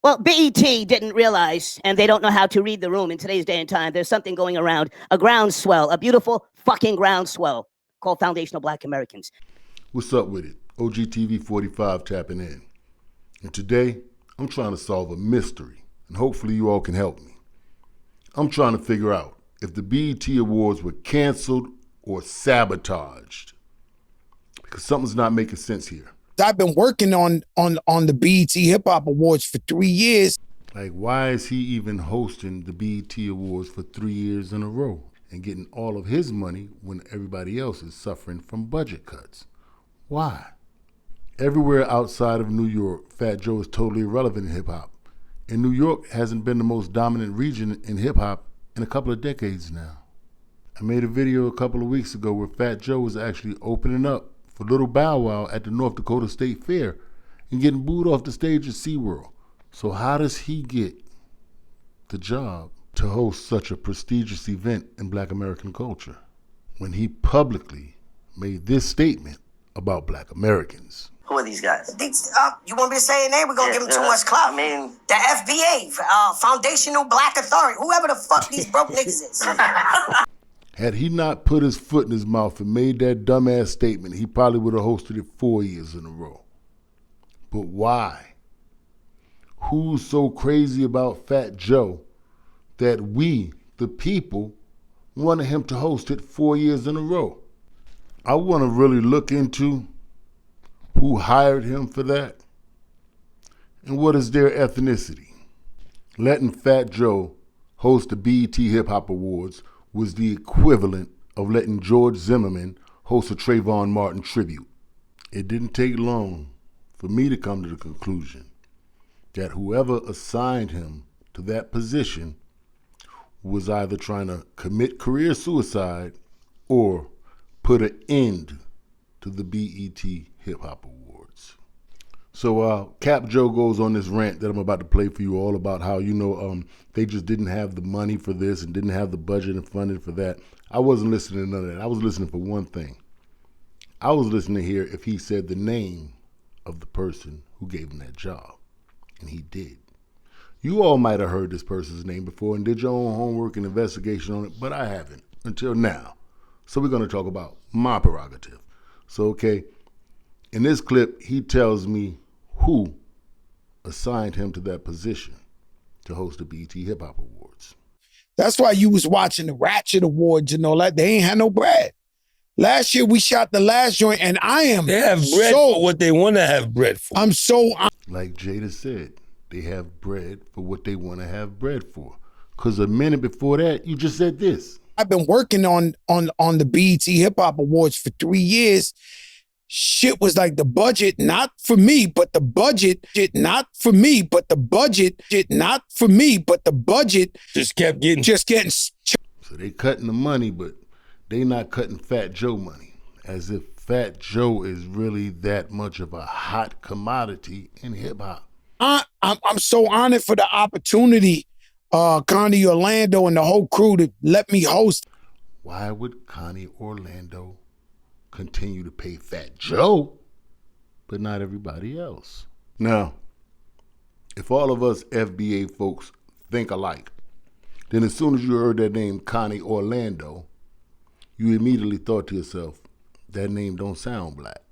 Well, BET didn't realize, and they don't know how to read the room in today's day and time. There's something going around, a groundswell, a beautiful fucking groundswell called Foundational Black Americans. What's up with it? OGTV 45 tapping in. And today, I'm trying to solve a mystery, and hopefully you all can help me. I'm trying to figure out if the BET Awards were canceled or sabotaged, because something's not making sense here. I've been working on the BET HipHop Awards for 3 years. Like, why is he even hosting the BET Awards for 3 years in a row and getting all of his money when everybody else is suffering from budget cuts? Why? Everywhere outside of New York, Fat Joe is totally irrelevant in hip-hop. And New York hasn't been the most dominant region in hip-hop in a couple of decades now. I made a video a couple of weeks ago where Fat Joe was actually opening up for Little Bow Wow at the North Dakota State Fair and getting booed off the stage at SeaWorld. So how does he get the job to host such a prestigious event in Black American culture when he publicly made this statement about Black Americans? Who are these guys? You want me to say a name? We're going to give them too much clout. I mean, the FBA, Foundational Black Authority, whoever the fuck these broke niggas is. Had he not put his foot in his mouth and made that dumbass statement, he probably would have hosted it 4 years in a row. But why? Who's so crazy about Fat Joe that we, the people, wanted him to host it 4 years in a row? I want to really look into who hired him for that and what is their ethnicity. Letting Fat Joe host the BET HipHop Awards was the equivalent of letting George Zimmerman host a Trayvon Martin tribute. It didn't take long for me to come to the conclusion that whoever assigned him to that position was either trying to commit career suicide or put an end to the BET HipHop Awards. So Cap Joe goes on this rant that I'm about to play for you all about how, they just didn't have the money for this and didn't have the budget and funding for that. I wasn't listening to none of that. I was listening for one thing. I was listening to hear if he said the name of the person who gave him that job. And he did. You all might have heard this person's name before and did your own homework and investigation on it, but I haven't until now. So we're going to talk about my prerogative. So, okay, in this clip, he tells me who assigned him to that position to host the BET HipHop Awards. That's why you was watching the Ratchet Awards and all that. They ain't had no bread. Last year we shot the last joint, and I am They have bread for what they want to have bread for. I'm so... Like Jada said, they have bread for what they want to have bread for. Because a minute before that, you just said this. I've been working on the BET HipHop Awards for 3 years. Shit was like the budget, not for me, but the budget, not for me, but the budget, not for me, but the budget just getting. So they cutting the money, but they not cutting Fat Joe money. As if Fat Joe is really that much of a hot commodity in hip hop. I'm so honored for the opportunity, Connie Orlando and the whole crew to let me host. Why would Connie Orlando continue to pay Fat Joe, but not everybody else? Now, if all of us FBA folks think alike, then as soon as you heard that name, Connie Orlando, you immediately thought to yourself, that name don't sound black.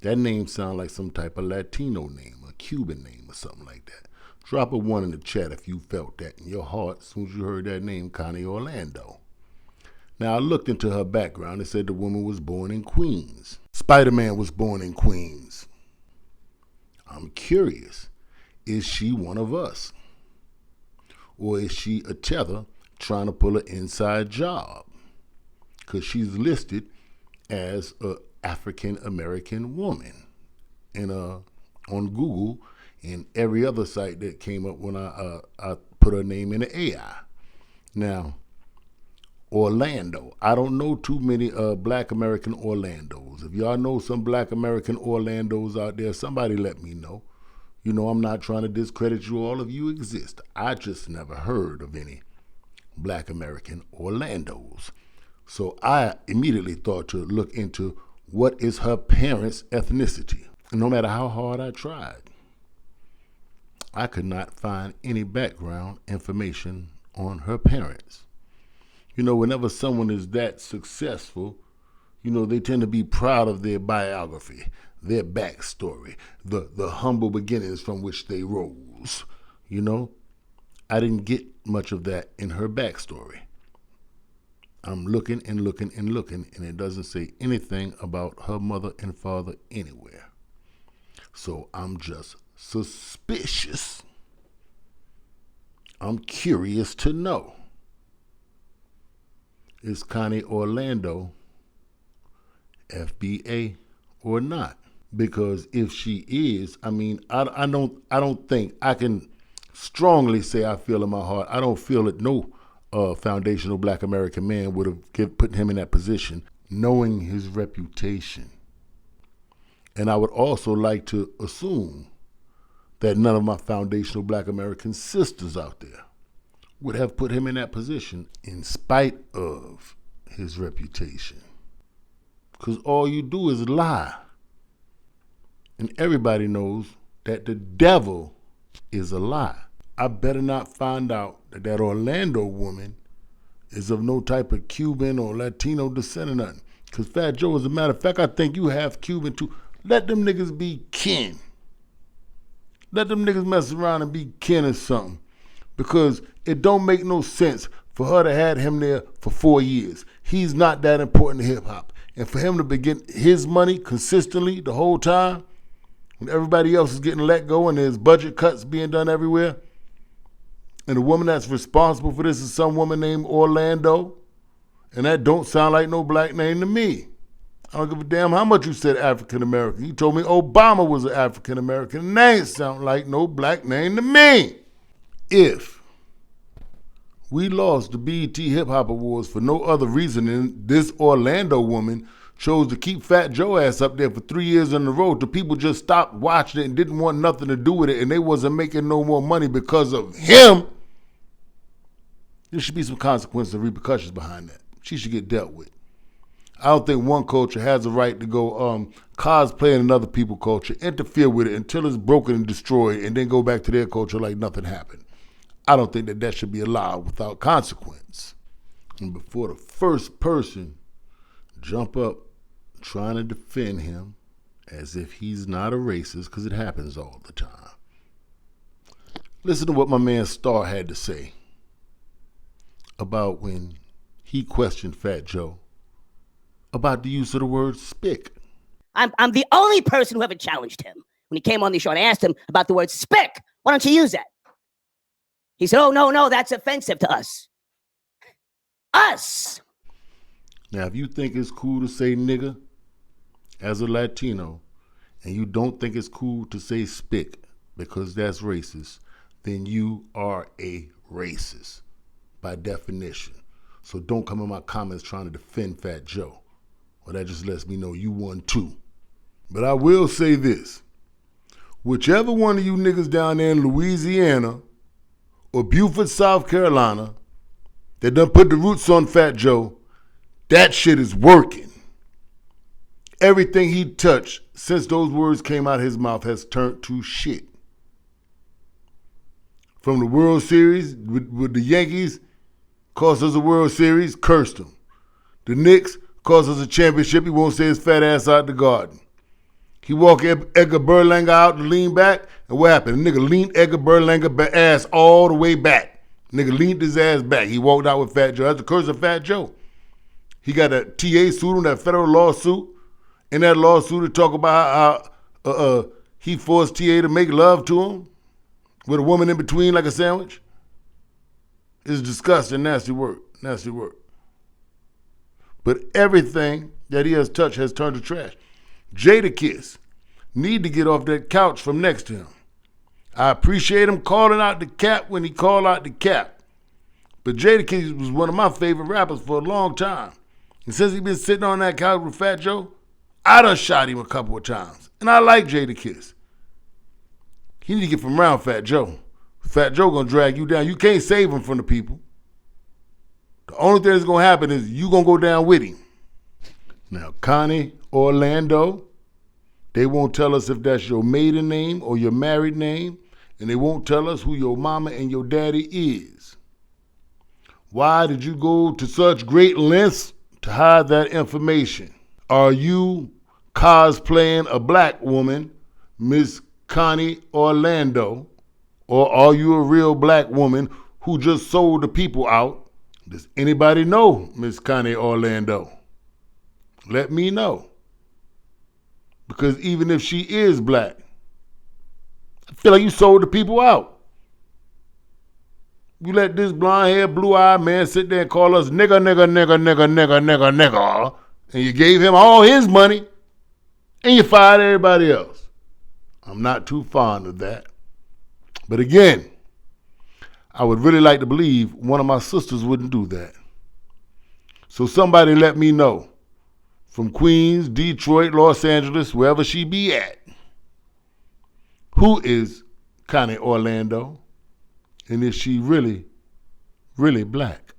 That name sound like some type of Latino name, a Cuban name or something like that. Drop a 1 in the chat if you felt that in your heart as soon as you heard that name, Connie Orlando. Now, I looked into her background. It said the woman was born in Queens. Spider-Man was born in Queens. I'm curious, is she one of us? Or is she a tether trying to pull an inside job? Because she's listed as an African-American woman on Google and every other site that came up when I put her name in the AI. Now, Orlando. I don't know too many Black American Orlandos. If y'all know some Black American Orlandos out there, somebody let me know. You know, I'm not trying to discredit you. All of you exist. I just never heard of any Black American Orlandos. So I immediately thought to look into what is her parents' ethnicity. And no matter how hard I tried, I could not find any background information on her parents. You know, whenever someone is that successful, you know, they tend to be proud of their biography, their backstory, the humble beginnings from which they rose. You know, I didn't get much of that in her backstory. I'm looking and looking and looking, and it doesn't say anything about her mother and father anywhere. So I'm just suspicious. I'm curious to know. Is Connie Orlando FBA or not? Because if she is, I mean, I don't think I can strongly say I feel in my heart. I don't feel that no foundational Black American man would have put him in that position, knowing his reputation. And I would also like to assume that none of my foundational Black American sisters out there would have put him in that position in spite of his reputation. Because all you do is lie. And everybody knows that the devil is a lie. I better not find out that Orlando woman is of no type of Cuban or Latino descent or nothing. Because Fat Joe, as a matter of fact, I think you have Cuban too. Let them niggas be kin. Let them niggas mess around and be kin or something. Because it don't make no sense for her to have him there for 4 years. He's not that important to hip hop. And for him to be getting his money consistently the whole time, when everybody else is getting let go and there's budget cuts being done everywhere, and the woman that's responsible for this is some woman named Orlando, and that don't sound like no black name to me. I don't give a damn how much you said African American. You told me Obama was an African American, and that ain't sound like no black name to me. If we lost the BET HipHop Awards for no other reason than this Orlando woman chose to keep Fat Joe ass up there for 3 years in a row till people just stopped watching it and didn't want nothing to do with it, and they wasn't making no more money because of him, there should be some consequences and repercussions behind that. She should get dealt with. I don't think one culture has a right to go cosplay in another people's culture, interfere with it until it's broken and destroyed, and then go back to their culture like nothing happened. I don't think that should be allowed without consequence. And before the first person jump up trying to defend him as if he's not a racist, because it happens all the time, listen to what my man Star had to say about when he questioned Fat Joe about the use of the word spick. I'm the only person who ever challenged him. When he came on the show and I asked him about the word spick, why don't you use that? He said, oh, no, that's offensive to us. Us! Now, if you think it's cool to say nigga as a Latino, and you don't think it's cool to say spick because that's racist, then you are a racist by definition. So don't come in my comments trying to defend Fat Joe. Well, that just lets me know you won too. But I will say this. Whichever one of you niggas down there in Louisiana or Beaufort, South Carolina, that done put the roots on Fat Joe, that shit is working. Everything he touched since those words came out of his mouth has turned to shit. From the World Series with the Yankees, cost us a World Series, cursed him. The Knicks cost us a championship, he won't say his fat ass out the garden. He walked Edgar Berlanga out and leaned back, and what happened? The nigga leaned Edgar Berlanga ass all the way back. Nigga leaned his ass back. He walked out with Fat Joe. That's the curse of Fat Joe. He got a TA suit on, that federal lawsuit. In that lawsuit, to talk about how he forced TA to make love to him with a woman in between like a sandwich. It's disgusting, nasty work, nasty work. But everything that he has touched has turned to trash. Jadakiss need to get off that couch from next to him. I appreciate him calling out the cap when he called out the cap. But Jadakiss was one of my favorite rappers for a long time. And since he been sitting on that couch with Fat Joe, I done shot him a couple of times. And I like Jadakiss. He need to get from around Fat Joe. Fat Joe gonna drag you down. You can't save him from the people. The only thing that's gonna happen is you gonna go down with him. Now, Connie Orlando, they won't tell us if that's your maiden name or your married name. and they won't tell us who your mama and your daddy is. Why did you go to such great lengths to hide that information? Are you cosplaying a black woman, Miss Connie Orlando, or are you a real black woman who just sold the people out? Does anybody know Miss Connie Orlando? Let me know. Because even if she is black, I feel like you sold the people out. You let this blonde-haired, blue-eyed man sit there and call us nigga, and you gave him all his money, and you fired everybody else. I'm not too fond of that. But again, I would really like to believe one of my sisters wouldn't do that. So somebody let me know, from Queens, Detroit, Los Angeles, wherever she be at, who is Connie Orlando, and is she really, really black?